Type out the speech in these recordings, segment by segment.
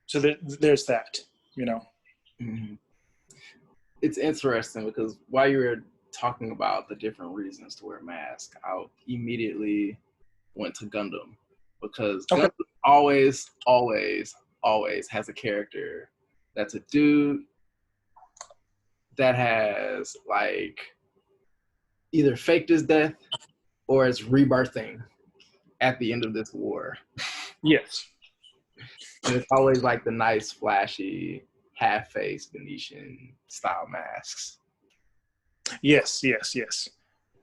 So there's that, you know. Mm-hmm. It's interesting because while you were talking about the different reasons to wear a mask, I immediately went to Gundam because Okay. Gundam always has a character that's a dude that has like either faked his death or is rebirthing at the end of this war. Yes. And it's always like the nice, flashy, half-face Venetian style masks. Yes.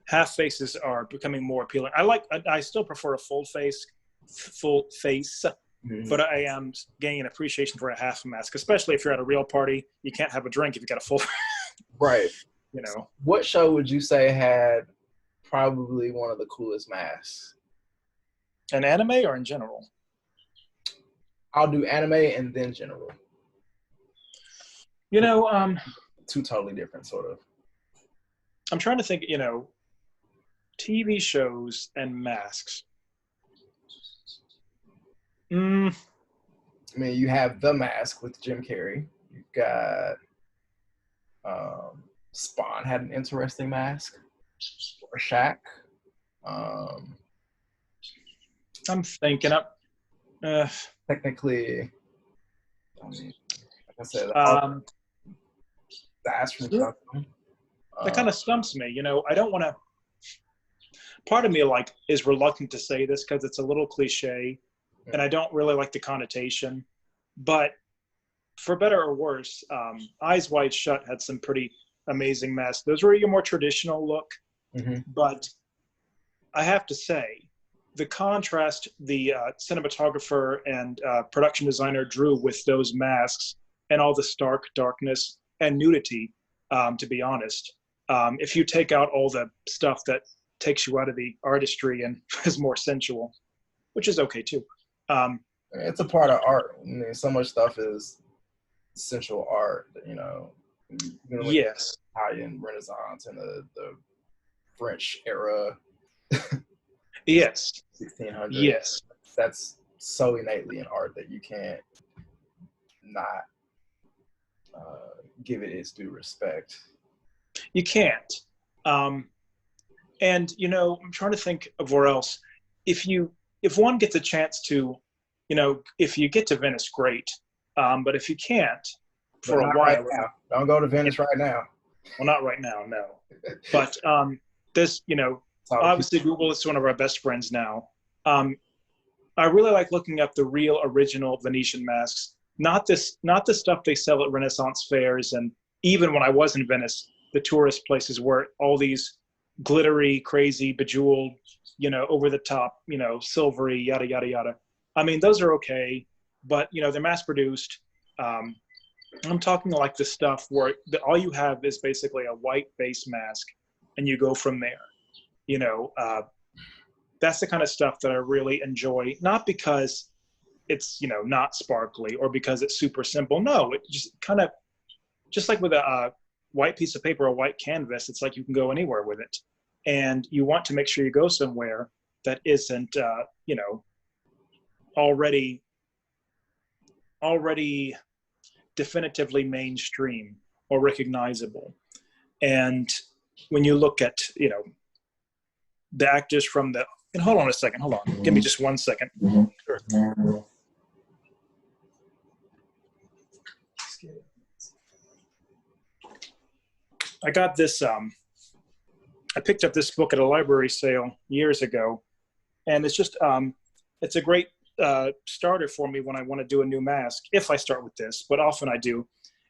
Half faces are becoming more appealing. I still prefer a full face, Mm-hmm. but I am gaining an appreciation for a half mask, especially if you're at a real party. You can't have a drink if you got a full. Right. You know. What show would you say had probably one of the coolest masks? An anime or in general? I'll do anime and then general. You know, two totally different sort of. I'm trying to think, you know, TV shows and masks. I mean, you have The Mask with Jim Carrey. You've got Spawn had an interesting mask. Or Shaq. I'm thinking up. Technically, I mean, like I said, the astronaut. That kind of stumps me. You know, I don't want to. Part of me is reluctant to say this because it's a little cliche, and I don't really like the connotation. But for better or worse, Eyes Wide Shut had some pretty amazing masks. Those were your more traditional look, but I have to say, the contrast the cinematographer and production designer drew with those masks and all the stark darkness and nudity, to be honest, if you take out all the stuff that takes you out of the artistry and is more sensual, which is okay too. It's a part of art. I mean, so much stuff is sensual art, you know. Yes. Italian Renaissance and the French era. Yes. 1600s. Yes. That's so innately in art that you can't not give it its due respect. You can't. And, you know, I'm trying to think of where else. If one gets a chance to, you know, if you get to Venice, great. But if you can't, for a while. Right, don't go to Venice right now. Well, not right now, no. But this, you know, obviously Google is one of our best friends now. I really like looking up the real original Venetian masks, not the stuff they sell at Renaissance fairs, and even when I was in Venice, the tourist places where all these glittery, crazy, bejeweled, you know, over the top, you know, silvery, yada yada yada. I mean, those are okay, but you know, they're mass produced. I'm talking like the stuff where all you have is basically a white base mask, and you go from there. You know, that's the kind of stuff that I really enjoy, not because it's, you know, not sparkly or because it's super simple. No, it just kind of, just like with a white piece of paper, a white canvas, it's like you can go anywhere with it. And you want to make sure you go somewhere that isn't, you know, already definitively mainstream or recognizable. And when you look at, you know, the actors from the, and hold on a second, hold on. Give me just 1 second. Sure. I got this, I picked up this book at a library sale years ago, and it's just, it's a great starter for me when I want to do a new mask, if I start with this, but often I do.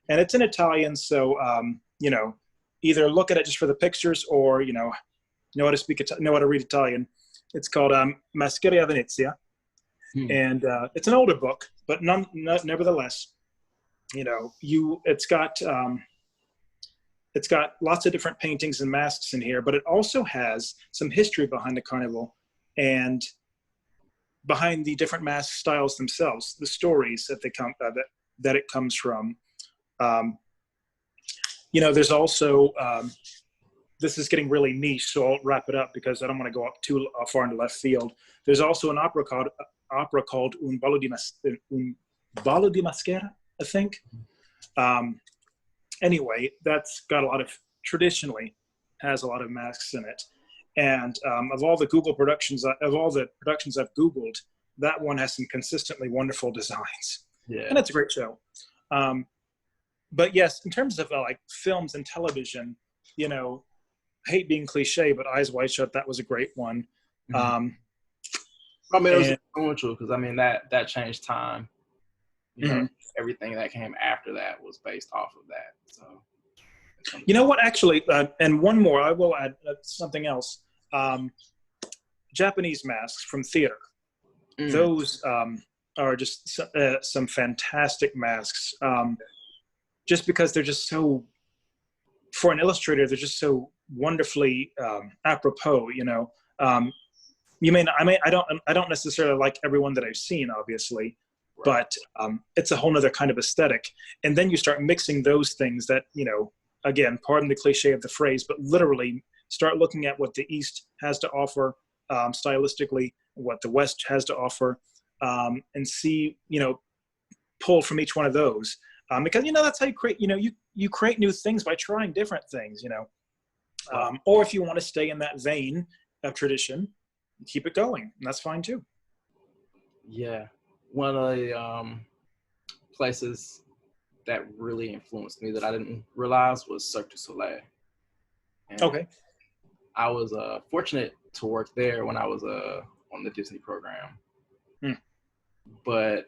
And it's in Italian, so, you know, either look at it just for the pictures or, you know how to read Italian. It's called Mascheria Venezia. And it's an older book, but nevertheless, you know, it's got lots of different paintings and masks in here, but it also has some history behind the carnival and behind the different mask styles themselves, the stories that they come that it comes from. You know, there's also this is getting really niche, so I'll wrap it up because I don't want to go up too far into left field. There's also an opera called opera called Un Ballo di Maschera, I think. Anyway, that's got a lot of, traditionally has a lot of masks in it. And of all the productions I've Googled, that one has some consistently wonderful designs. Yeah. And it's a great show. But yes, in terms of like films and television, you know, I hate being cliche, but Eyes Wide Shut, that was a great one. I mean, it was influential because I mean that changed time. You know, everything that came after that was based off of that. So, you know what? Actually, and one more, I will add something else. Japanese masks from theater. Those are just some fantastic masks. Just because they're just so, for an illustrator, they're just so wonderfully apropos. You know, I don't necessarily like everyone that I've seen, obviously. But it's a whole nother kind of aesthetic. And then you start mixing those things that, you know, again, pardon the cliche of the phrase, but literally start looking at what the East has to offer stylistically, what the West has to offer, and see, you know, pull from each one of those. Because, you know, that's how you create, you know, you create new things by trying different things, you know. Or if you want to stay in that vein of tradition, keep it going. And that's fine too. Yeah. One of the places that really influenced me that I didn't realize was Cirque du Soleil. And okay. I was fortunate to work there when I was on the Disney program. But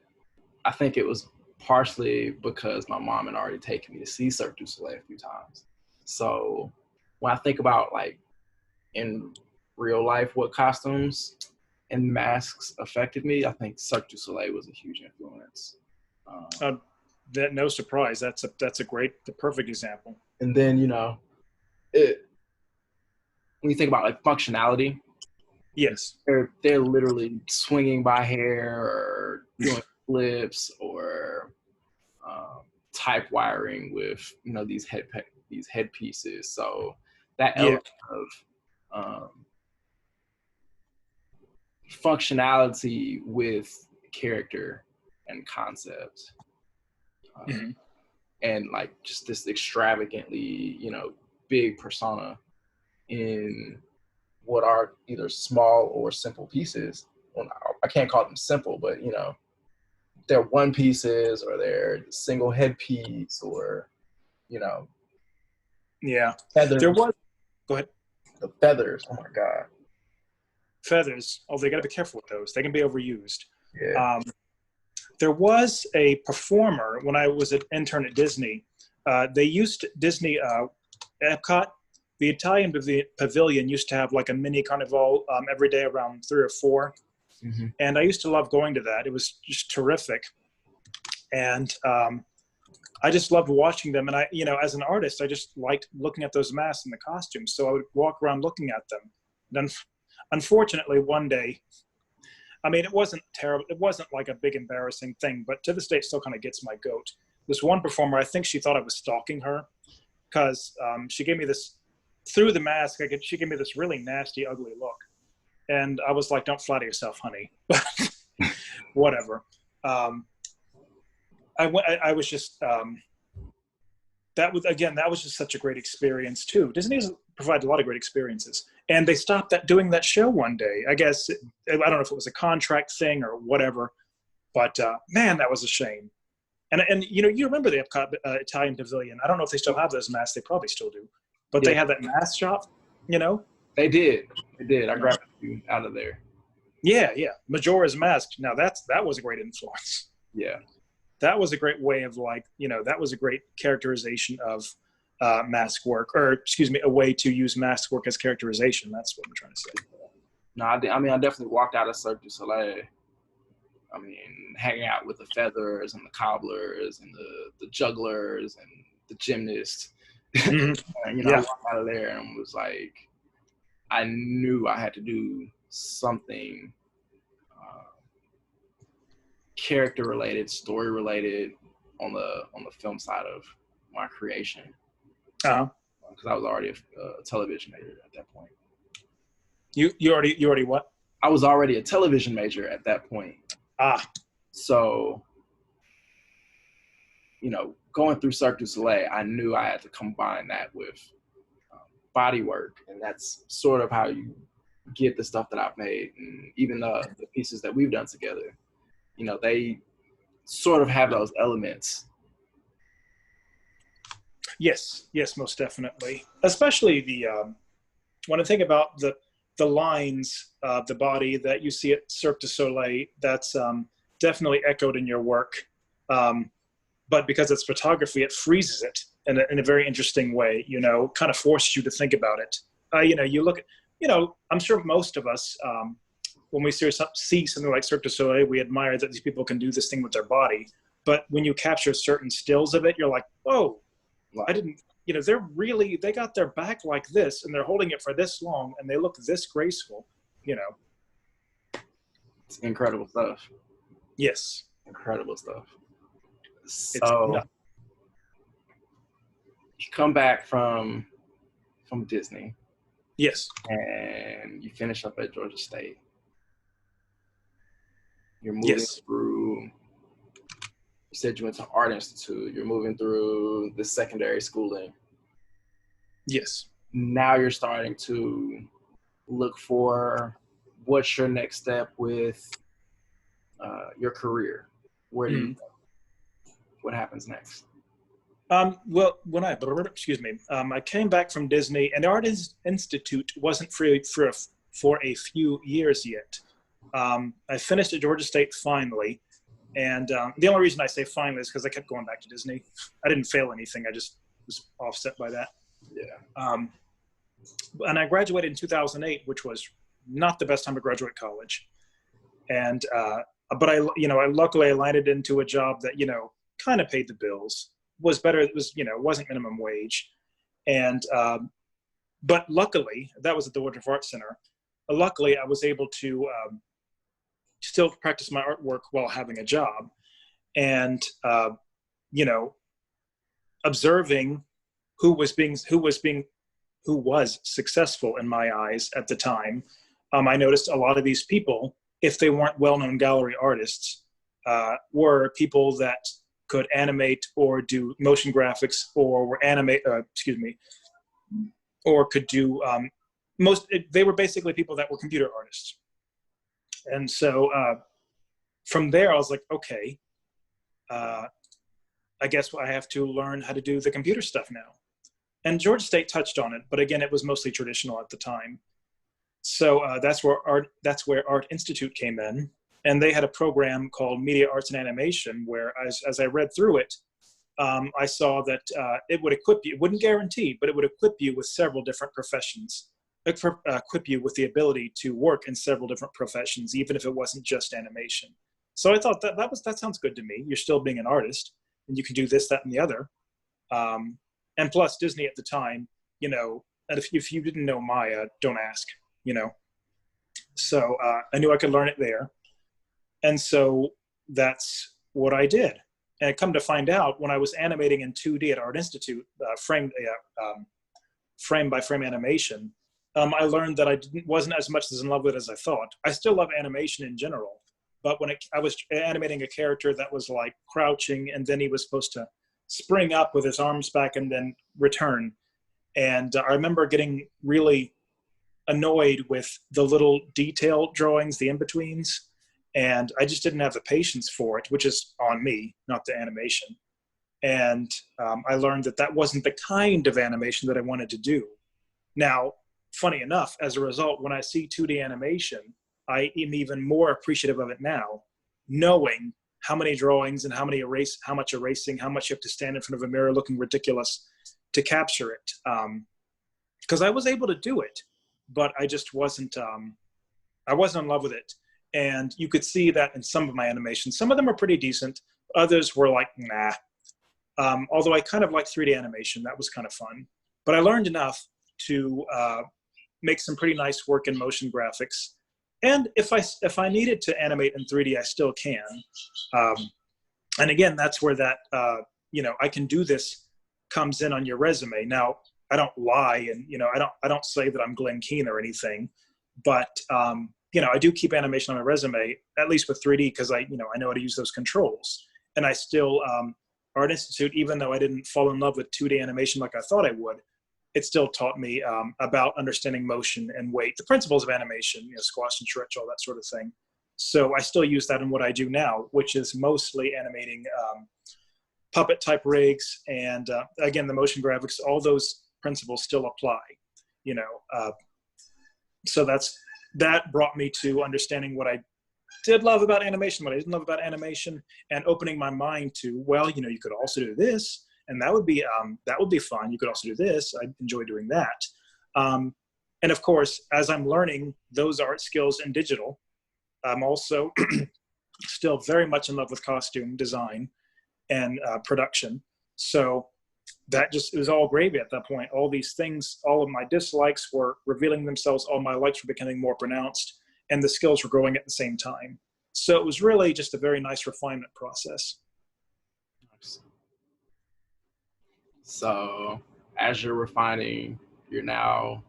I think it was partially because my mom had already taken me to see Cirque du Soleil a few times. So when I think about like in real life what costumes and masks affected me, I think Cirque du Soleil was a huge influence. That no surprise. That's the perfect example. And then, you know, when you think about like functionality, yes, they're literally swinging by hair or doing flips or type wiring with, you know, these headpieces. So that element of functionality with character and concept, and like just this extravagantly, you know, big persona in what are either small or simple pieces. Well, I can't call them simple, but you know, they're one pieces or they're single headpiece or, you know. Yeah. Feathers. There was. Go ahead. The feathers. Oh my God. Feathers. Oh, they got to be careful with those. They can be overused. Yeah. There was a performer when I was an intern at Disney. They used Disney Epcot. The Italian pavilion used to have like a mini carnival every day around 3 or 4. And I used to love going to that. It was just terrific. And I just loved watching them. And I, you know, as an artist, I just liked looking at those masks and the costumes. So I would walk around looking at them. And then, unfortunately, one day, I mean, it wasn't terrible. It wasn't like a big embarrassing thing, but to this day, it still kind of gets my goat. This one performer, I think she thought I was stalking her because she gave me this, through the mask, she gave me this really nasty, ugly look. And I was like, don't flatter yourself, honey. But whatever. I was just, that was just such a great experience too. Disney's provided a lot of great experiences. And they stopped doing that show one day. I guess, I don't know if it was a contract thing or whatever, but man, that was a shame. And you know, you remember the Epcot Italian Pavilion. I don't know if they still have those masks. They probably still do. But they had that mask shop, you know? They did. I grabbed you out of there. Yeah. Majora's Mask. Now that was a great influence. Yeah. That was a great way of like, you know, that was a great characterization of mask work, or excuse me, a way to use mask work as characterization. That's what I'm trying to say. No, I mean, I definitely walked out of Cirque du Soleil. I mean, hanging out with the feathers and the cobblers and the jugglers and the gymnasts. And, you know, I walked out of there and was like, I knew I had to do something character related, story related on the film side of my creation. Because I was already a television major at that point. You already what? I was already a television major at that point. Ah, So, going through Cirque du Soleil, I knew I had to combine that with body work. And that's sort of how you get the stuff that I've made. And even the pieces that we've done together, they sort of have those elements. yes, most definitely. Especially when I think about the lines of the body that you see at Cirque du Soleil, that's definitely echoed in your work. But because it's photography, it freezes it in a very interesting way, kind of forces you to think about it. You look at, I'm sure most of us, when we see something like Cirque du Soleil, we admire that these people can do this thing with their body. But when you capture certain stills of it, you're like, oh, I didn't, they got their back like this and they're holding it for this long and they look this graceful, It's incredible stuff. Yes. Incredible stuff. So you come back from Disney. Yes. And you finish up at Georgia State. You're moving through, you said you went to Art Institute. You're moving through the secondary schooling. Yes. Now you're starting to look for what's your next step with your career. Where do you go? What happens next? Well, when I came back from Disney, and the Art Institute wasn't free for a few years yet. I finished at Georgia State finally, and the only reason I say finally is because I kept going back to Disney. I didn't fail anything; I just was offset by that. Yeah. And I graduated in 2008, which was not the best time to graduate college, and but I luckily landed into a job that kind of paid the bills. Was better. It was, wasn't minimum wage. And, but luckily that was at the Woodruff Art Center. Luckily I was able to still practice my artwork while having a job and, observing who was successful in my eyes at the time. I noticed a lot of these people, if they weren't well-known gallery artists, were people that could animate or do motion graphics or were or could do they were basically people that were computer artists. And so from there I was like, okay, I guess I have to learn how to do the computer stuff now. And Georgia State touched on it, but again, it was mostly traditional at the time. So that's where Art Institute came in. And they had a program called Media Arts and Animation, where as I read through it, I saw that it would equip you, it wouldn't guarantee, but it would equip you with several different professions, equip you with the ability to work in several different professions, even if it wasn't just animation. So I thought that sounds good to me. You're still being an artist, and you can do this, that, and the other. And plus, Disney at the time, and if you didn't know Maya, don't ask, So I knew I could learn it there. And so that's what I did. And I come to find out, when I was animating in 2D at Art Institute, frame by frame animation, I learned that I wasn't as much as in love with it as I thought. I still love animation in general, but when I was animating a character that was like crouching, and then he was supposed to spring up with his arms back and then return. And I remember getting really annoyed with the little detail drawings, the in-betweens. And I just didn't have the patience for it, which is on me, not the animation. And I learned that wasn't the kind of animation that I wanted to do. Now, funny enough, as a result, when I see 2D animation, I am even more appreciative of it now, knowing how many drawings and how much erasing, how much you have to stand in front of a mirror looking ridiculous to capture it. Because I was able to do it, but I just wasn't, I wasn't in love with it. And you could see that in some of my animations. Some of them are pretty decent. Others were like, nah. Although I kind of like 3D animation. That was kind of fun. But I learned enough to make some pretty nice work in motion graphics. And if I needed to animate in 3D, I still can. And again, that's where that, I can do this comes in on your resume. Now, I don't lie, and I don't say that I'm Glenn Keane or anything, but I do keep animation on my resume, at least with 3D, because I know how to use those controls. And I still, Art Institute, even though I didn't fall in love with 2D animation like I thought I would, it still taught me about understanding motion and weight, the principles of animation, squash and stretch, all that sort of thing. So I still use that in what I do now, which is mostly animating puppet type rigs. And again, the motion graphics, all those principles still apply, so that brought me to understanding what I did love about animation, what I didn't love about animation, and opening my mind to, well, you could also do this, and that would be fun. You could also do this. I enjoy doing that. And of course, as I'm learning those art skills in digital, I'm also still very much in love with costume design and production. So that just, it was all gravy at that point. All these things, all of my dislikes were revealing themselves, all my likes were becoming more pronounced, and the skills were growing at the same time. So it was really just a very nice refinement process. So as you're refining, you're now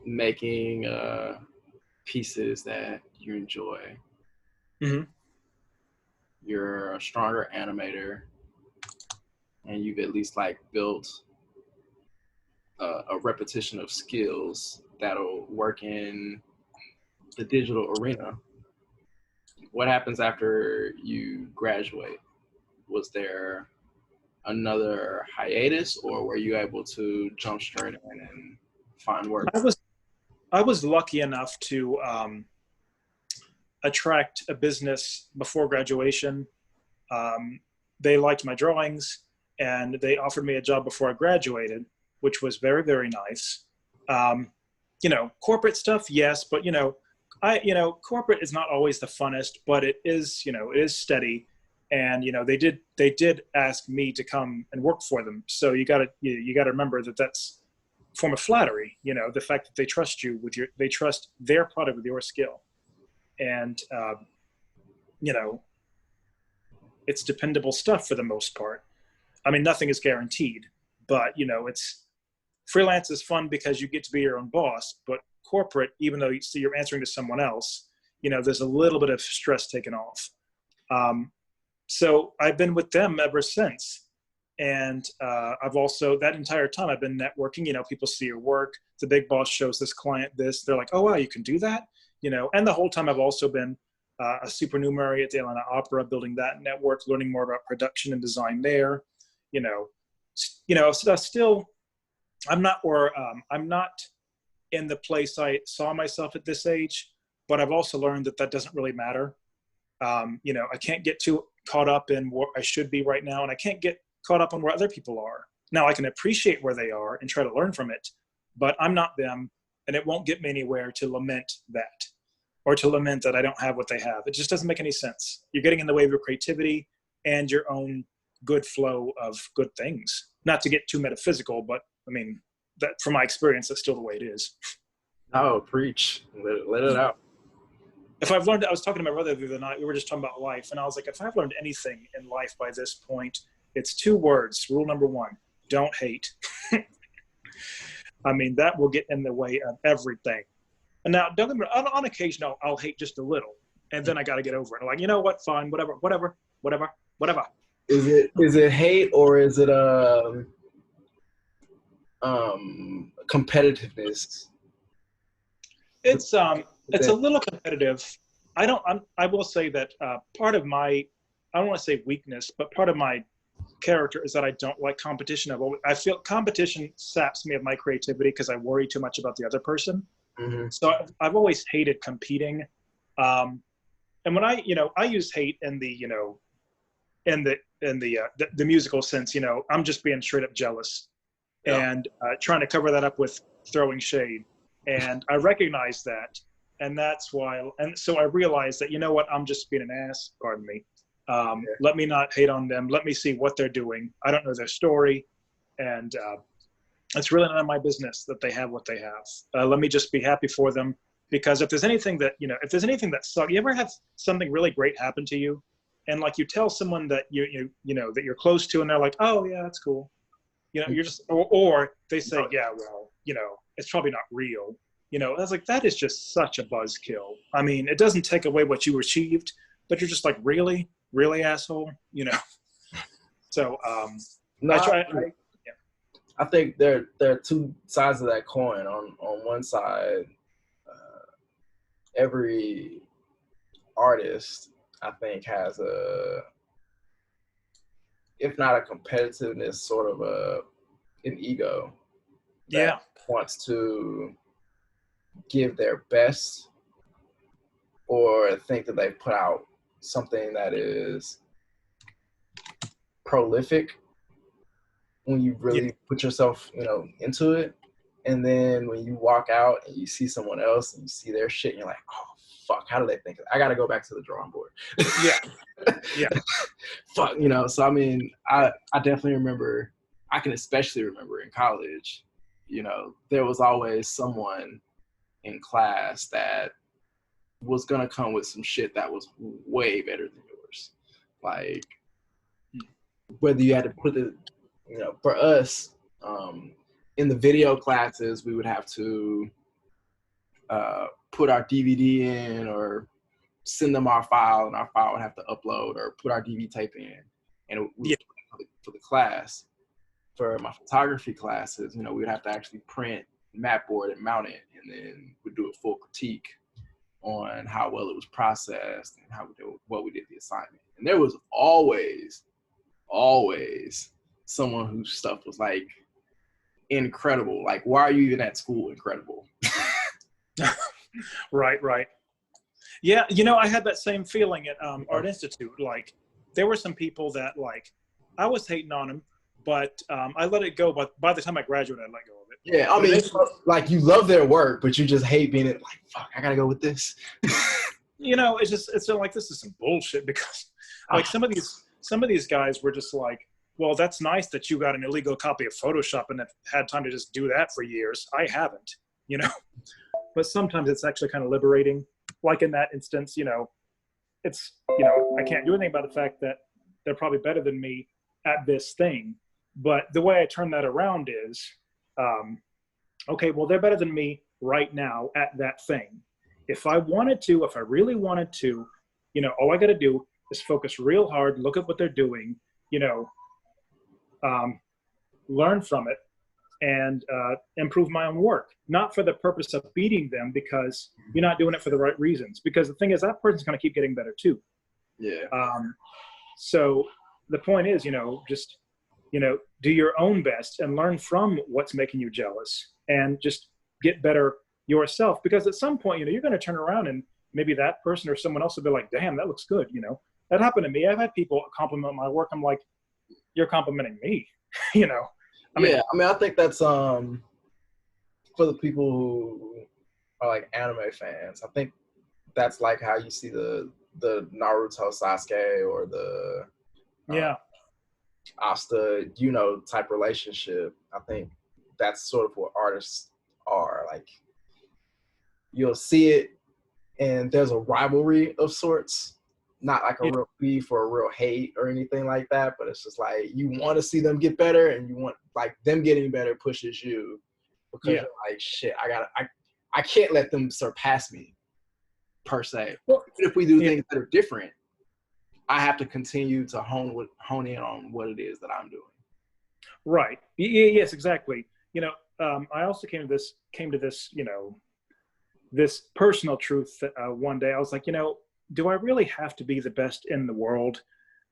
making pieces that you enjoy. Mm-hmm. You're a stronger animator, and you've at least like built a repetition of skills that'll work in the digital arena. What happens after you graduate? Was there another hiatus, or were you able to jump straight in and find work? I was lucky enough to attract a business before graduation. They liked my drawings, and they offered me a job before I graduated, which was very, very nice. Corporate stuff, yes, but corporate is not always the funnest, but it is steady. And they did ask me to come and work for them. So you gotta remember that that's a form of flattery. The fact that they trust you they trust their product with your skill, and it's dependable stuff for the most part. I mean, nothing is guaranteed, but it's freelance is fun because you get to be your own boss. But corporate, even though you're answering to someone else, there's a little bit of stress taken off. So I've been with them ever since. And I've also, that entire time I've been networking, people see your work, the big boss shows this client this, they're like, oh, wow, you can do that? And the whole time I've also been a supernumerary at the Atlanta Opera, building that network, learning more about production and design there. So still, I'm not in the place I saw myself at this age, but I've also learned that doesn't really matter. I can't get too caught up in what I should be right now, and I can't get caught up on where other people are. Now I can appreciate where they are and try to learn from it, but I'm not them, and it won't get me anywhere to lament that, or to lament that I don't have what they have. It just doesn't make any sense. You're getting in the way of your creativity and your own good flow of good things. Not to get too metaphysical, but I mean, that from my experience, that's still the way it is. Oh, preach. Let it out. If I've learned, I was talking to my brother the other night, we were just talking about life, and I was like, if I've learned anything in life by this point, it's 2 words. Rule number 1, don't hate. I mean, that will get in the way of everything. And now, don't get me wrong, on occasion, I'll hate just a little, and then I got to get over it. I'm like, you know what, fine, whatever. Is it hate, or is it competitiveness? It's a little competitive. I will say that part of my, I don't want to say weakness, but part of my character is that I don't like competition. I feel competition saps me of my creativity because I worry too much about the other person. Mm-hmm. So I've always hated competing. And when I use hate in the, in the musical sense, I'm just being straight up jealous, and trying to cover that up with throwing shade. And I recognize that. And that's why, and so I realized that, I'm just being an ass, pardon me. Let me not hate on them. Let me see what they're doing. I don't know their story. And it's really none of my business that they have what they have. Let me just be happy for them. Because if there's anything that, that sucks, you ever have something really great happen to you? And like you tell someone that that you're close to, and they're like, oh yeah, that's cool. You're just, or they say, yeah, well, it's probably not real. I was like, that is just such a buzzkill. I mean, it doesn't take away what you achieved, but you're just like, really, really, asshole, So No, I try. I think there are two sides of that coin. On one side, every artist, I think, has if not a competitiveness, sort of an ego that wants to give their best, or think that they put out something that is prolific when you really put yourself, into it. And then when you walk out and you see someone else and you see their shit, and you're like, oh, fuck, how do they think? I got to go back to the drawing board. Yeah. Fuck, So, I mean, I definitely remember, I can especially remember in college, there was always someone in class that was going to come with some shit that was way better than yours. Like, whether you had to put it, for us, in the video classes, we would have to put our DVD in or send them our file, and our file would have to upload, or put our DV tape in, and for the class. For my photography classes, we would have to actually print map board and mount it, and then we'd do a full critique on how well it was processed and what we did the assignment. And there was always someone whose stuff was like incredible. Like, why are you even at school? Incredible. Right. Yeah, I had that same feeling at Art Institute. Like, there were some people that, like, I was hating on them, but I let it go. But by the time I graduated, I let go of it. Yeah, I mean, like, you love their work, but you just hate being like, fuck, I gotta go with this. It's like, this is some bullshit, because like some of these guys were just like, well, that's nice that you got an illegal copy of Photoshop and have had time to just do that for years. I haven't, But sometimes it's actually kind of liberating. Like in that instance, it's, I can't do anything about the fact that they're probably better than me at this thing. But the way I turn that around is, okay, well, they're better than me right now at that thing. If I really wanted to, all I got to do is focus real hard, look at what they're doing, learn from it, and improve my own work. Not for the purpose of beating them, because you're not doing it for the right reasons. Because the thing is, that person's going to keep getting better too. Yeah. So the point is, just, do your own best and learn from what's making you jealous, and just get better yourself. Because at some point, you're going to turn around and maybe that person or someone else will be like, damn, that looks good. That happened to me. I've had people compliment my work. I'm like, you're complimenting me, I think that's for the people who are like anime fans. I think that's like how you see the Naruto Sasuke, or the Asta, type relationship. I think that's sort of what artists are like. You'll see it, and there's a rivalry of sorts. Not like a real beef or a real hate or anything like that, but it's just like, you want to see them get better, and you want, like, them getting better pushes you, because you're like, shit, I can't let them surpass me, per se. Well, even if we do things that are different, I have to continue to hone in on what it is that I'm doing. Right. Yes, exactly. I also came to this, this personal truth one day. I was like, do I really have to be the best in the world?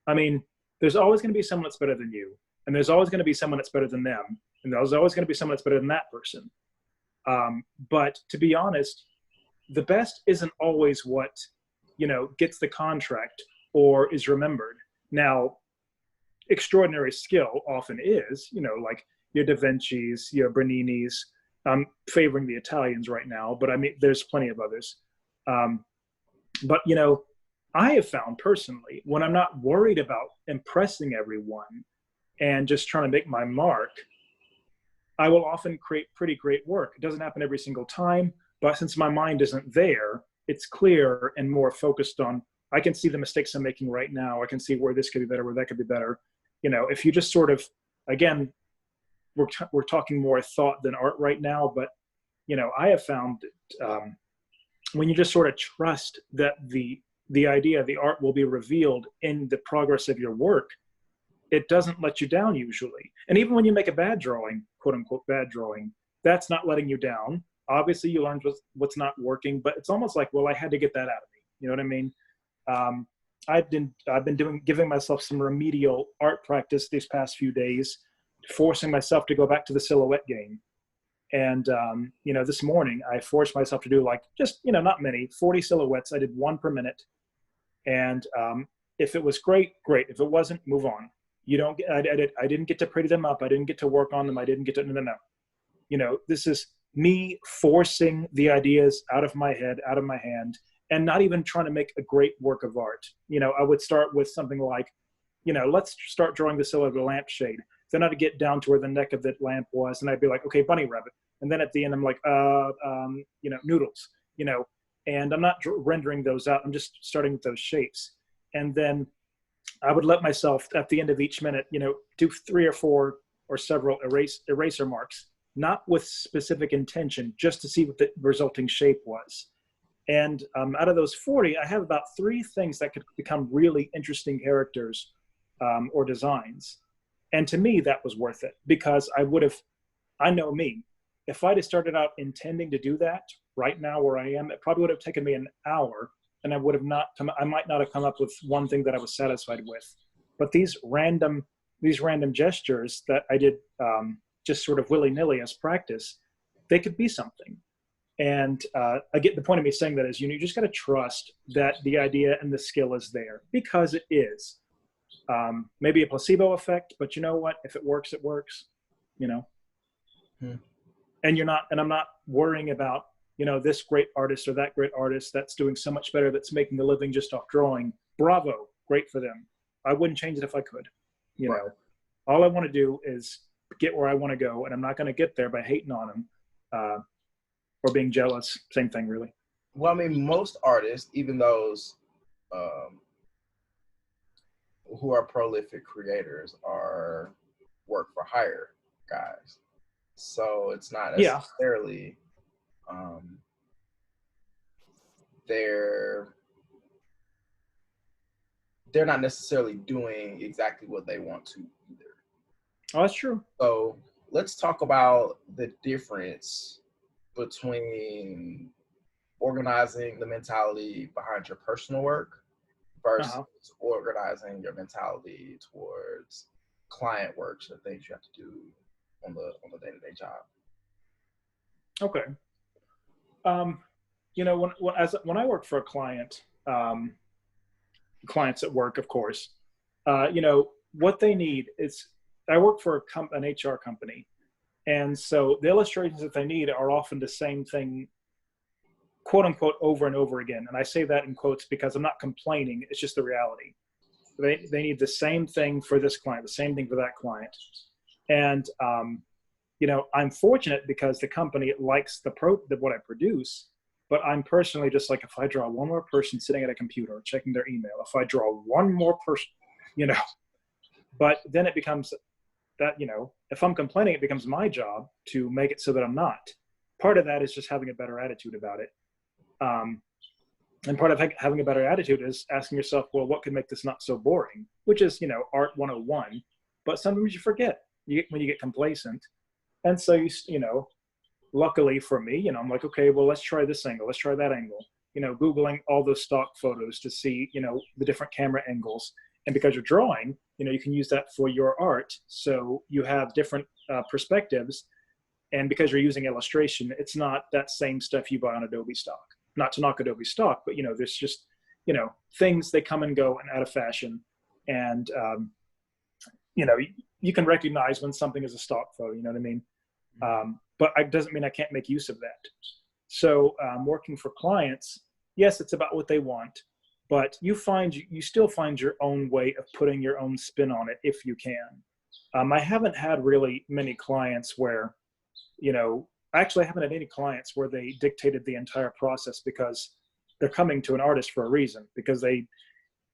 I mean, there's always going to be someone that's better than you, and there's always going to be someone that's better than them, and there's always going to be someone that's better than that person. But to be honest, the best isn't always what, gets the contract or is remembered. Now, extraordinary skill often is, like your Da Vinci's, your Bernini's. I'm favoring the Italians right now, but I mean, there's plenty of others. But, I have found personally, when I'm not worried about impressing everyone and just trying to make my mark, I will often create pretty great work. It doesn't happen every single time, but since my mind isn't there, it's clear and more focused on, I can see the mistakes I'm making right now. I can see where this could be better, where that could be better. If you just sort of, again, we're talking more thought than art right now, but I have found when you just sort of trust that the idea, the art will be revealed in the progress of your work, it doesn't let you down usually. And even when you make a bad drawing, quote unquote bad drawing, that's not letting you down. Obviously you learned what's not working, but it's almost like, well, I had to get that out of me. You know what I mean? I've been giving myself some remedial art practice these past few days, forcing myself to go back to the silhouette game. And, this morning I forced myself to do like just, not many, 40 silhouettes. I did one per minute. And if it was great, great. If it wasn't, move on. You don't get, I didn't get to pretty them up. I didn't get to work on them. I didn't get to, no. This is me forcing the ideas out of my head, out of my hand, and not even trying to make a great work of art. I would start with something like, let's start drawing the silhouette of a lampshade. Then I'd get down to where the neck of that lamp was, and I'd be like, okay, bunny rabbit. And then at the end, I'm like, noodles, and I'm not rendering those out. I'm just starting with those shapes. And then I would let myself, at the end of each minute, do 3 or 4 or several eraser marks, not with specific intention, just to see what the resulting shape was. And out of those 40, I have about 3 things that could become really interesting characters or designs. And to me, that was worth it, because I know me, if I'd have started out intending to do that right now where I am, it probably would have taken me an hour, and I might not have come up with one thing that I was satisfied with. But these random gestures that I did just sort of willy-nilly as practice, they could be something. And I get the point of me saying that is, you just got to trust that the idea and the skill is there, because it is. Maybe a placebo effect, but you know what? If it works, it works. And I'm not worrying about this great artist or that great artist that's doing so much better, that's making a living just off drawing. Bravo, great for them. I wouldn't change it if I could. Right. All I want to do is get where I want to go, and I'm not going to get there by hating on them or being jealous. Same thing, really. Well, most artists, even those who are prolific creators, are work for hire guys. So it's not necessarily they're not necessarily doing exactly what they want to either. Oh, that's true. So let's talk about the difference between organizing the mentality behind your personal work versus organizing your mentality towards client work, so things you have to do on the day-to-day job. Okay. When I work for a client, clients at work, of course, what they need is, I work for an HR company. And so the illustrations that they need are often the same thing, quote unquote, over and over again. And I say that in quotes because I'm not complaining. It's just the reality. They need the same thing for this client, the same thing for that client. And, I'm fortunate because the company likes what I produce, but I'm personally just like, if I draw one more person sitting at a computer checking their email, if I draw one more person, but then it becomes that, if I'm complaining, it becomes my job to make it so that I'm not. Part of that is just having a better attitude about it. And part of having a better attitude is asking yourself, well, what could make this not so boring? Which is, art 101. But sometimes you forget when you get complacent. And so, luckily for me, I'm like, okay, well, let's try this angle. Let's try that angle. Googling all those stock photos to see, the different camera angles. And because you're drawing, you can use that for your art. So you have different perspectives. And because you're using illustration, it's not that same stuff you buy on Adobe stock. Not to knock Adobe stock, but, there's just, things, they come and go and out of fashion. And, you can recognize when something is a stock photo, you know what I mean? But it doesn't mean I can't make use of that. So working for clients, yes, it's about what they want, but you still find your own way of putting your own spin on it if you can. I haven't had really many clients where, actually I haven't had any clients where they dictated the entire process, because they're coming to an artist for a reason, because they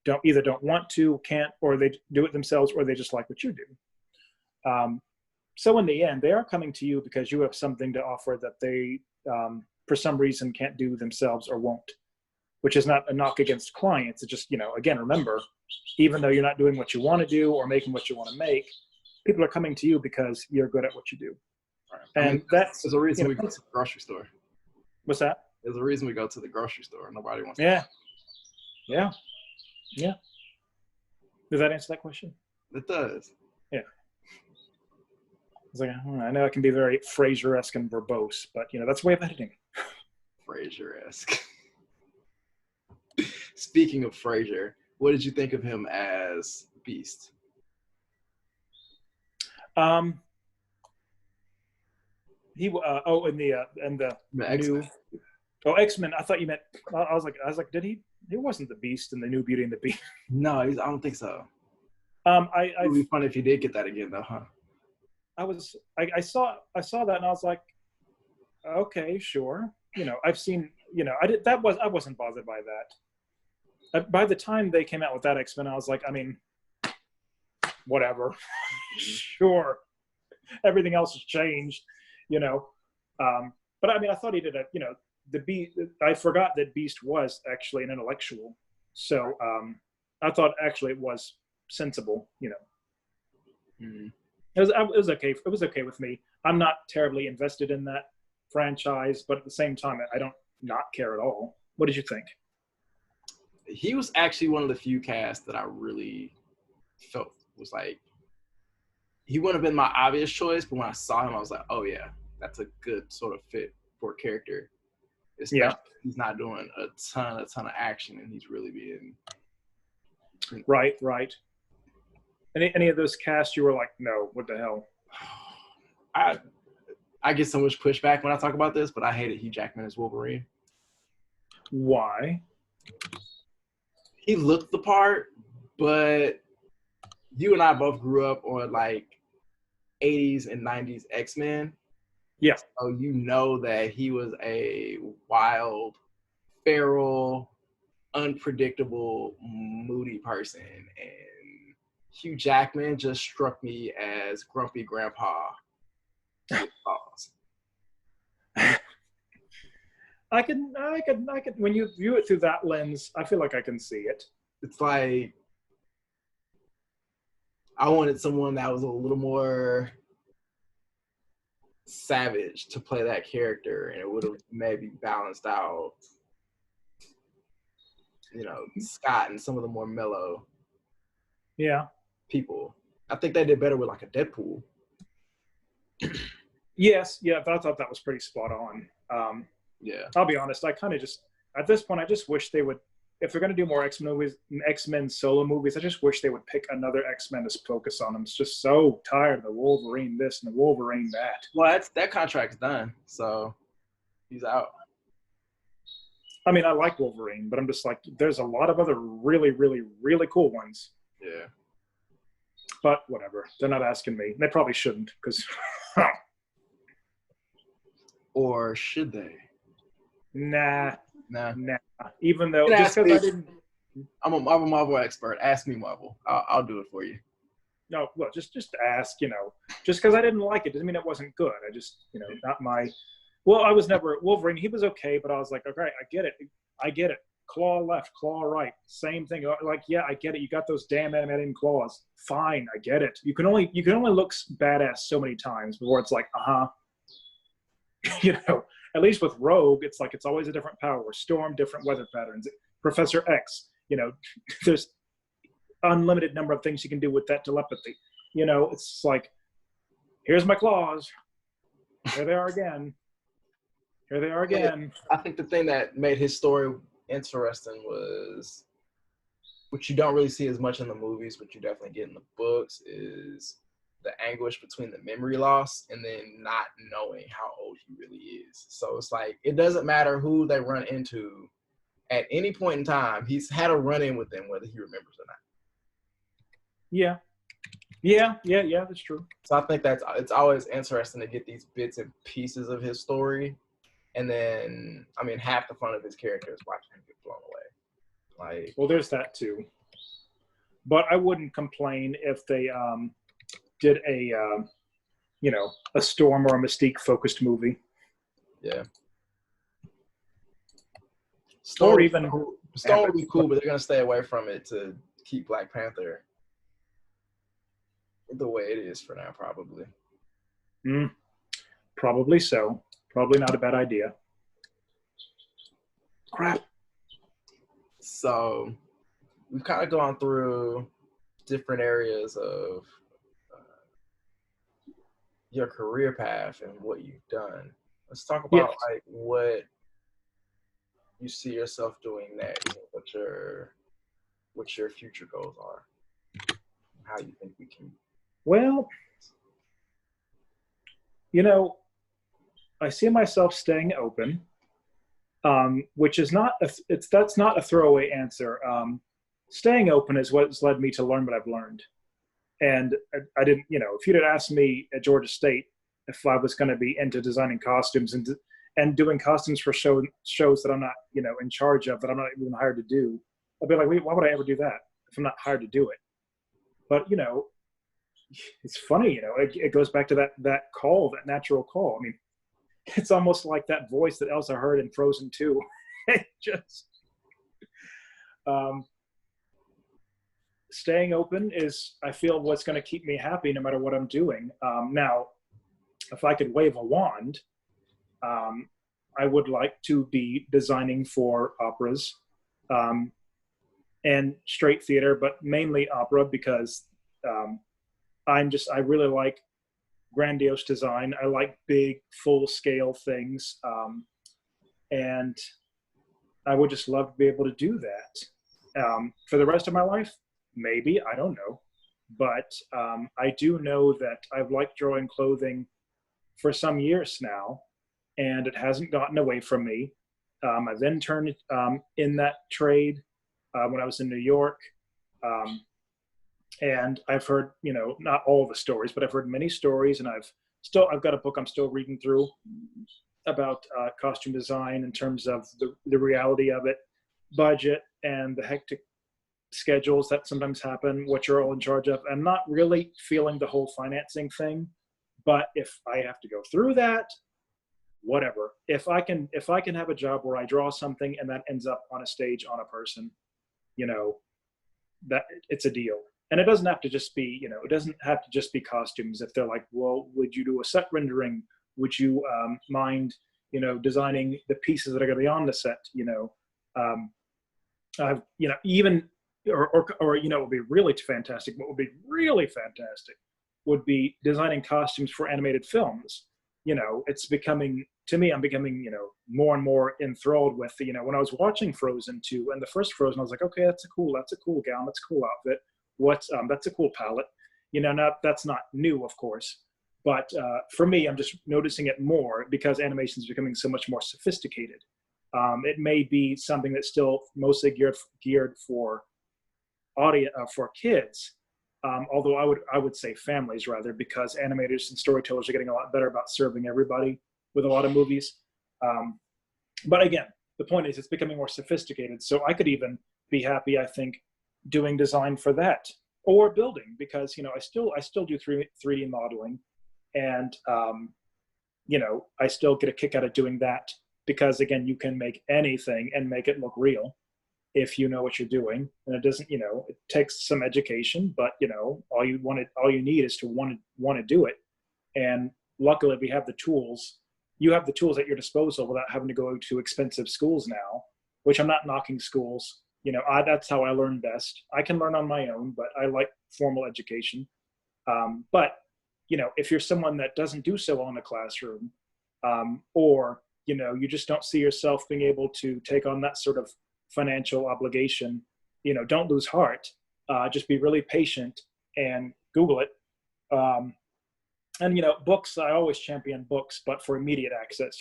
don't want to, can't, or they do it themselves, or they just like what you do. so in the end, they are coming to you because you have something to offer that they, for some reason, can't do themselves or won't, which is not a knock against clients. It's just, again, remember, even though you're not doing what you want to do or making what you want to make, people are coming to you because you're good at what you do. Right. And that's there's a reason we go to the grocery store. What's that? There's a reason we go to the grocery store. Nobody wants. Yeah. Does that answer that question? It does. Yeah. It's like, I know I can be very Frasier-esque and verbose, but that's way of editing. Frasier-esque. Speaking of Frasier, what did you think of him as Beast? He in the new X-Men. X-Men. I thought you meant. I was like, did he? He wasn't the Beast in the new Beauty and the Beast. No, I don't think so. It would be fun if he did get that again, though, huh? I saw that and I was like, okay, sure. I've seen. I wasn't bothered by that. By the time they came out with that X-Men, I was like, I mean, whatever. Sure. Everything else has changed, but I mean, I thought he did I forgot that Beast was actually an intellectual. So I thought actually it was sensible, Mm-hmm. It was okay. It was okay with me. I'm not terribly invested in that franchise, but at the same time, I don't not care at all. What did you think? He was actually one of the few casts that I really felt was like, he wouldn't have been my obvious choice, but when I saw him, I was like, oh yeah, that's a good sort of fit for a character. Especially if he's not doing a ton of action and he's really being right. Any of those casts you were like, no, what the hell? I get so much pushback when I talk about this, but I hated Hugh Jackman as Wolverine. Why? He looked the part, but you and I both grew up on like 80s and 90s X-Men. Yeah. So that he was a wild, feral, unpredictable, moody person. And Hugh Jackman just struck me as grumpy grandpa. I can, when you view it through that lens, I feel like I can see it. It's like, I wanted someone that was a little more savage to play that character, and it would have maybe balanced out, Scott and some of the more mellow people. I think they did better with like a Deadpool. Yes, yeah, I thought that was pretty spot on. Yeah, I'll be honest, I kind of just, at this point, I just wish they would, if they're going to do more X-Men solo movies, I just wish they would pick another X-Men to focus on. I'm just so tired of the Wolverine this and the Wolverine that. Well, that contract's done, so he's out. I mean, I like Wolverine, but I'm just like, there's a lot of other really, really, really cool ones. Yeah. But whatever, they're not asking me. They probably shouldn't, because. Or should they? Nah. Even though, just because I didn't. I'm a Marvel expert. Ask me, Marvel. I'll do it for you. No, well, just ask. Just because I didn't like it doesn't mean it wasn't good. I just, not my. Well, I was never Wolverine. He was okay, but I was like, okay, I get it. Claw left, claw right, same thing. Like, yeah, I get it. You got those damn animated claws. Fine, I get it. You can only look badass so many times before it's like, At least with Rogue, it's like it's always a different power. Storm, different weather patterns. Professor X, there's unlimited number of things you can do with that telepathy. It's like, here's my claws. Here they are again. I think the thing that made his story interesting was, which you don't really see as much in the movies, but you definitely get in the books, is the anguish between the memory loss and then not knowing how old he really is. So it's like, it doesn't matter who they run into. At any point in time, he's had a run-in with them, whether he remembers or not. Yeah, that's true. So I think it's always interesting to get these bits and pieces of his story. And then, I mean, half the fun of his character is watching him get blown away. Well, there's that too. But I wouldn't complain if they did a a Storm or a Mystique focused movie. Yeah. Or even Storm would be cool, but they're gonna stay away from it to keep Black Panther the way it is for now, probably. Probably so. Probably not a bad idea. Crap. So we've kind of gone through different areas of your career path and what you've done. Let's talk about like what you see yourself doing next, what your future goals are, how you think we can. Well, I see myself staying open, which is that's not a throwaway answer. Staying open is what's led me to learn what I've learned. And I didn't, if you'd have asked me at Georgia State if I was going to be into designing costumes and doing costumes for shows that I'm not, in charge of, that I'm not even hired to do, I'd be like, wait, why would I ever do that if I'm not hired to do it? But, it's funny, it goes back to that call, that natural call. I mean, it's almost like that voice that Elsa heard in Frozen 2. It just, staying open is, I feel, what's going to keep me happy no matter what I'm doing. Now, if I could wave a wand, I would like to be designing for operas and straight theater, but mainly opera, because I really like grandiose design. I like big, full-scale things, and I would just love to be able to do that. For the rest of my life, maybe, I don't know. But I do know that I've liked drawing clothing for some years now, and it hasn't gotten away from me. I've interned in that trade when I was in New York. And I've heard, not all the stories, but I've heard many stories, and I've got a book I'm still reading through about costume design in terms of the reality of it, budget, and the hectic schedules that sometimes happen, what you're all in charge of. I'm not really feeling the whole financing thing, but if I have to go through that, whatever. If I can have a job where I draw something and that ends up on a stage on a person, that it's a deal. And it doesn't have to just be, it doesn't have to just be costumes. If they're like, well, would you do a set rendering? Would you mind, designing the pieces that are going to be on the set? I've, even, or it would be really fantastic. What would be really fantastic would be designing costumes for animated films. It's becoming, to me, I'm becoming, more and more enthralled with, when I was watching Frozen 2 and the first Frozen, I was like, okay, that's a cool gown. That's a cool outfit. That's a cool palette. That's not new, of course, but for me, I'm just noticing it more because animation is becoming so much more sophisticated. It may be something that's still mostly geared for for kids, although I would say families rather, because animators and storytellers are getting a lot better about serving everybody with a lot of movies. But again, the point is it's becoming more sophisticated. So I could even be happy, I think, doing design for that, or building, because I still do 3D modeling, and I still get a kick out of doing that, because again, you can make anything and make it look real if you know what you're doing. And it doesn't, it takes some education, but all you need is to want to do it. And luckily we have the tools. You have the tools at your disposal without having to go to expensive schools now, which I'm not knocking schools. That's how I learn best. I can learn on my own, but I like formal education. But if you're someone that doesn't do so well in a classroom, or you just don't see yourself being able to take on that sort of financial obligation, don't lose heart. Just be really patient and Google it. And books, I always champion books, but for immediate access.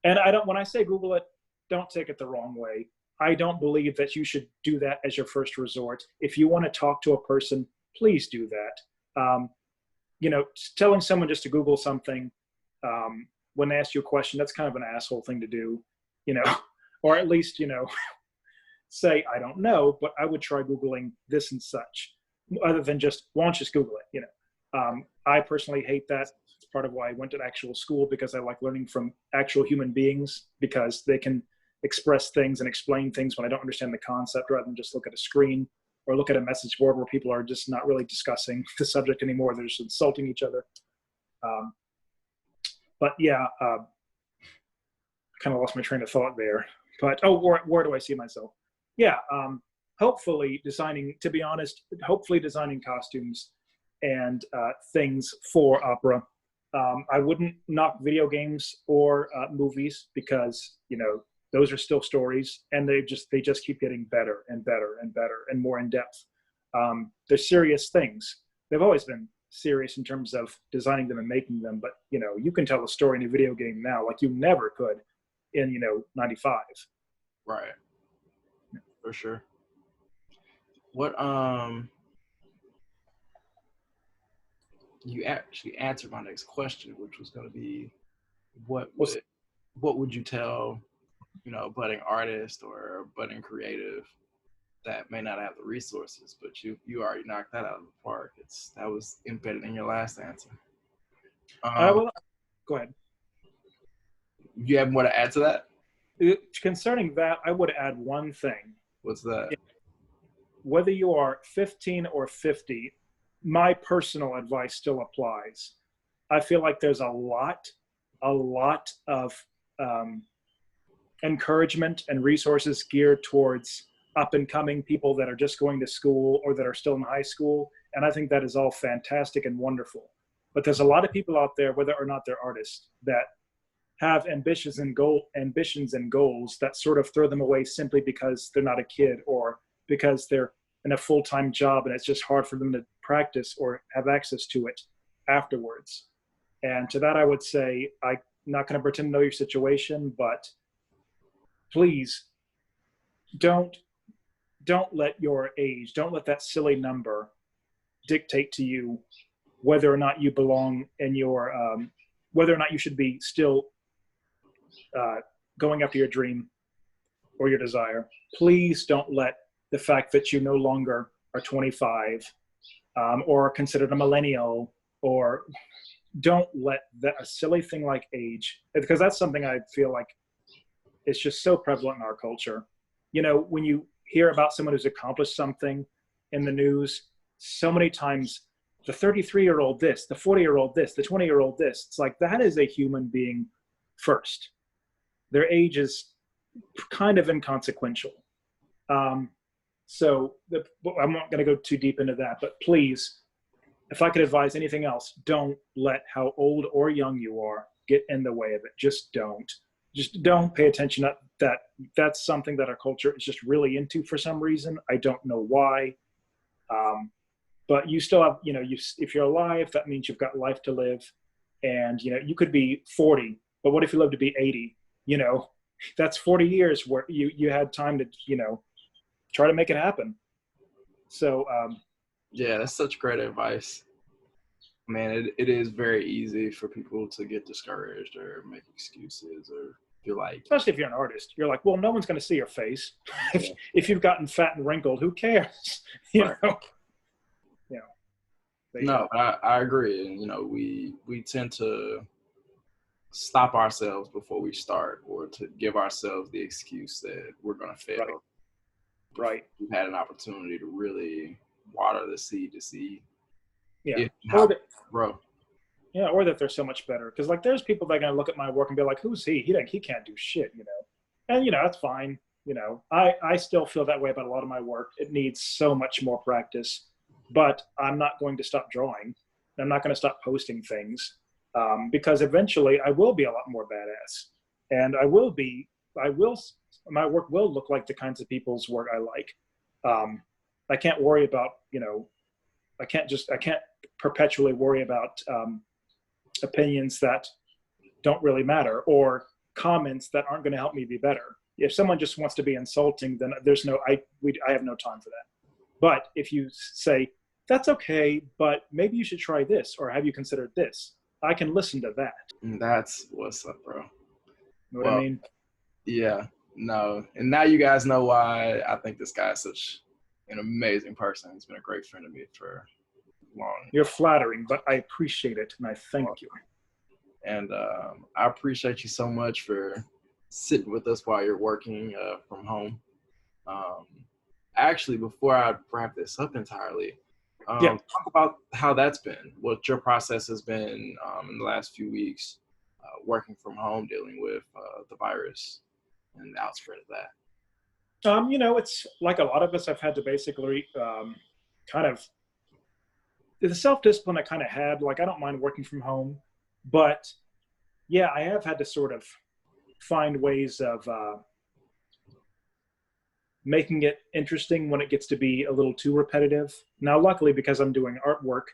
And when I say Google it, don't take it the wrong way. I don't believe that you should do that as your first resort. If you want to talk to a person, please do that. Telling someone just to Google something when they ask you a question, that's kind of an asshole thing to do, or at least, say, I don't know, but I would try Googling this and such, other than just, why don't you just Google it, I personally hate that. It's part of why I went to actual school, because I like learning from actual human beings, because they can express things and explain things when I don't understand the concept, rather than just look at a screen or look at a message board where people are just not really discussing the subject anymore. They're just insulting each other. But yeah, I kind of lost my train of thought there. But where do I see myself? Yeah, hopefully designing, to be honest, hopefully designing costumes and things for opera. I wouldn't knock video games or movies, because, you know, those are still stories, and they just keep getting better and better and better and more in depth. They're serious things. They've always been serious in terms of designing them and making them, but, you know, you can tell a story in a video game now like you never could in, you know, 95. Right. For sure. What you actually answered my next question, which was going to be, what would you tell, you know, budding artist or budding creative that may not have the resources, but you already knocked that out of the park. That was embedded in your last answer. Well, go ahead. You have more to add to that? Concerning that, I would add one thing. What's that? Whether you are 15 or 50, my personal advice still applies. I feel like there's a lot of encouragement and resources geared towards up and coming people that are just going to school or that are still in high school. And I think that is all fantastic and wonderful. But there's a lot of people out there, whether or not they're artists, that have ambitions and goals that sort of throw them away simply because they're not a kid, or because they're in a full-time job and it's just hard for them to practice or have access to it afterwards. And to that, I would say, I'm not going to pretend to know your situation, but please don't let your age, don't let that silly number dictate to you whether or not you belong in your, whether or not you should be still going after your dream or your desire. Please don't let the fact that you no longer are 25 or are considered a millennial, or don't let that, a silly thing like age, because that's something I feel like it's just so prevalent in our culture. You know, when you hear about someone who's accomplished something in the news, so many times the 33-year-old this, the 40-year-old this, the 20-year-old this, it's like, that is a human being first. Their age is kind of inconsequential. So I'm not going to go too deep into that, but please, if I could advise anything else, don't let how old or young you are get in the way of it. Just don't pay attention. That's something that our culture is just really into for some reason. I don't know why. But you still have, you know, if you're alive, that means you've got life to live. And, you know, you could be 40, but what if you live to be 80? You know, that's 40 years where you had time to, you know, try to make it happen. So, yeah, that's such great advice. Man, it is very easy for people to get discouraged or make excuses or feel like, especially if you're an artist, you're like, well, no one's going to see your face. If you've gotten fat and wrinkled, who cares? You know. No, I agree. And, you know, we tend to stop ourselves before we start, or to give ourselves the excuse that we're going to fail. Right. We've had an opportunity to really water the seed to see. Yeah. Bro. Yeah, or that they're so much better. Because, like, there's people that are going to look at my work and be like, who's he? He can't do shit, you know. And, you know, that's fine. You know, I still feel that way about a lot of my work. It needs so much more practice. But I'm not going to stop drawing. I'm not going to stop posting things, because eventually I will be a lot more badass. And my work will look like the kinds of people's work I like. I can't worry about, you know, I can't perpetually worry about opinions that don't really matter, or comments that aren't going to help me be better. If someone just wants to be insulting, then I have no time for that. But if you say, that's okay, but maybe you should try this, or have you considered this, I can listen to that. That's what's up, bro. You know what I mean? Yeah, no. And now you guys know why I think this guy is such an amazing person. He's been a great friend of me for long. You're flattering, but I appreciate it, and I thank you. And I appreciate you so much for sitting with us while you're working from home. Actually, before I wrap this up entirely, talk about how that's been, what your process has been in the last few weeks, working from home, dealing with the virus and the outspread of that. It's like a lot of us, I've had to basically kind of, the self-discipline I kind of had, like I don't mind working from home, but yeah, I have had to sort of find ways of making it interesting when it gets to be a little too repetitive. Now, luckily, because I'm doing artwork,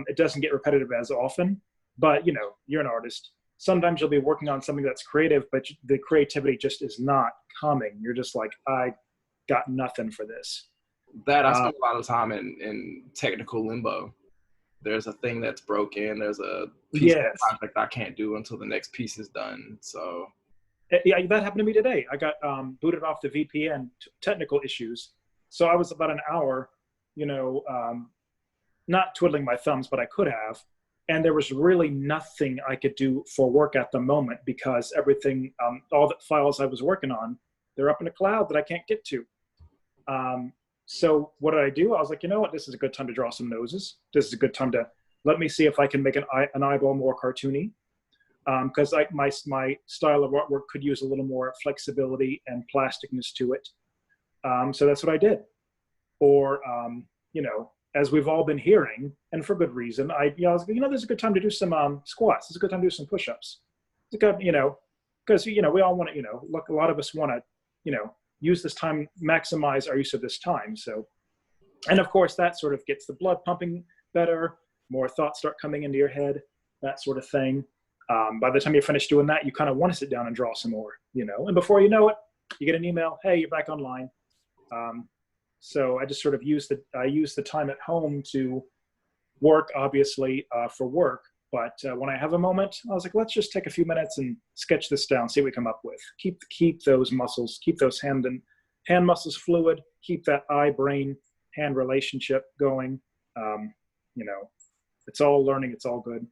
it doesn't get repetitive as often, but you're an artist. Sometimes you'll be working on something that's creative, but the creativity just is not coming. You're just like, I got nothing for this. I spend a lot of time in technical limbo. There's a thing that's broken. There's a piece of the project I can't do until the next piece is done. So yeah, that happened to me today. I got booted off the VPN, technical issues. So I was about an hour, not twiddling my thumbs, but I could have. And there was really nothing I could do for work at the moment because everything, all the files I was working on, they're up in a cloud that I can't get to. So what did I do? I was like, you know what? This is a good time to draw some noses. This is a good time to let me see if I can make an eyeball more cartoony. Because my style of artwork could use a little more flexibility and plasticness to it. So that's what I did. Or, as we've all been hearing, and for good reason, I was like, this is a good time to do some squats. This is a good time to do some push-ups. It's good, because, we all want to, look, a lot of us want to, use this time, maximize our use of this time. So, and of course, that sort of gets the blood pumping better, more thoughts start coming into your head, that sort of thing. By the time you're finished doing that, you kind of want to sit down and draw some more, and before you know it, you get an email, hey, you're back online. So I just sort of use the time at home to work, obviously, for work. But when I have a moment, I was like, let's just take a few minutes and sketch this down, see what we come up with. Keep those muscles, keep those hand muscles fluid, keep that eye-brain-hand relationship going. It's all learning, it's all good.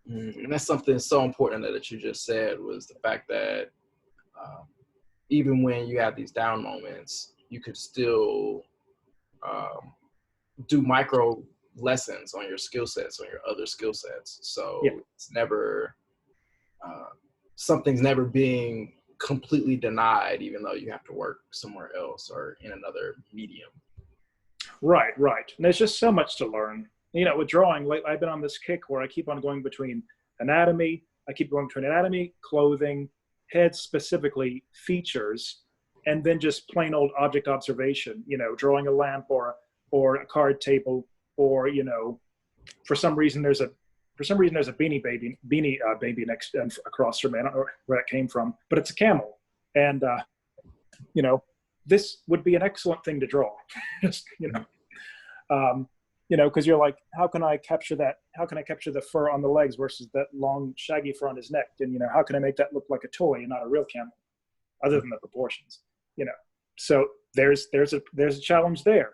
And that's something so important that you just said, was the fact that even when you have these down moments, you could still do micro lessons on your skill sets, on your other skill sets. So it's never, something's never being completely denied, even though you have to work somewhere else or in another medium. Right. And there's just so much to learn. With drawing, I've been on this kick where I keep on going between anatomy, clothing, head specifically, features, and then just plain old object observation, drawing a lamp or a card table, or, for some reason there's a beanie baby next across from me. I don't know where that came from, but it's a camel. And, this would be an excellent thing to draw. Just, because you're like, how can I capture that? How can I capture the fur on the legs versus that long, shaggy fur on his neck? And, how can I make that look like a toy and not a real camel, other than the proportions, So there's a challenge there,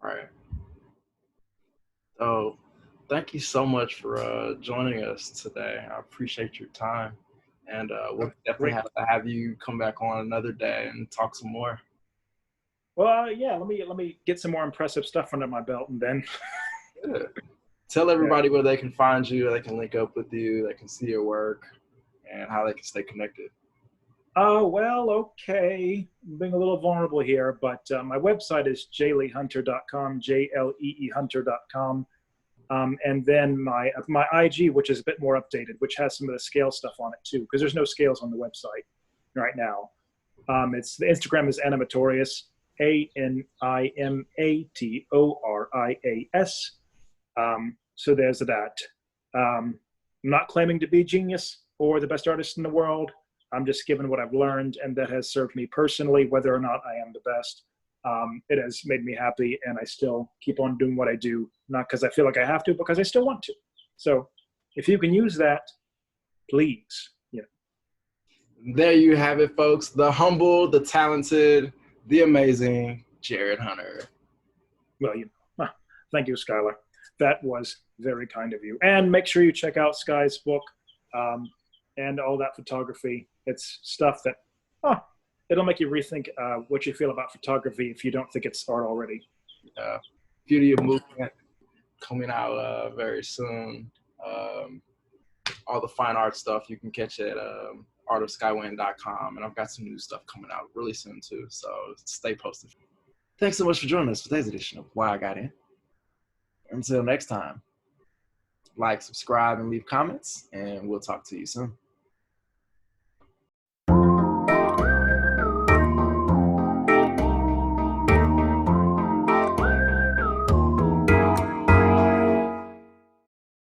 Right. So thank you so much for joining us today. I appreciate your time. And we'll definitely have to have you come back on another day and talk some more. Well, yeah, let me get some more impressive stuff under my belt, and then tell everybody where they can find you, they can link up with you, they can see your work, and how they can stay connected. Oh, well, okay. I'm being a little vulnerable here, but my website is jleehunter.com, JLEE-hunter.com. And then my IG, which is a bit more updated, which has some of the scale stuff on it too, because there's no scales on the website right now. The Instagram is Animatorious, ANIMATORIAS. So there's that. I'm not claiming to be genius or the best artist in the world. I'm just giving what I've learned, and that has served me personally, whether or not I am the best. It has made me happy, and I still keep on doing what I do, not because I feel like I have to, because I still want to. So if you can use that, please. There you have it, folks. The humble, the talented, the amazing Jared Hunter. Well, Thank you, Skylar. That was very kind of you. And make sure you check out Sky's book and all that photography. It's stuff that, it'll make you rethink what you feel about photography if you don't think it's art already. Beauty of Movement coming out very soon. All the fine art stuff you can catch at artofskywind.com. And I've got some new stuff coming out really soon too. So stay posted. Thanks so much for joining us for today's edition of Why I Got In. Until next time, like, subscribe, and leave comments, and we'll talk to you soon.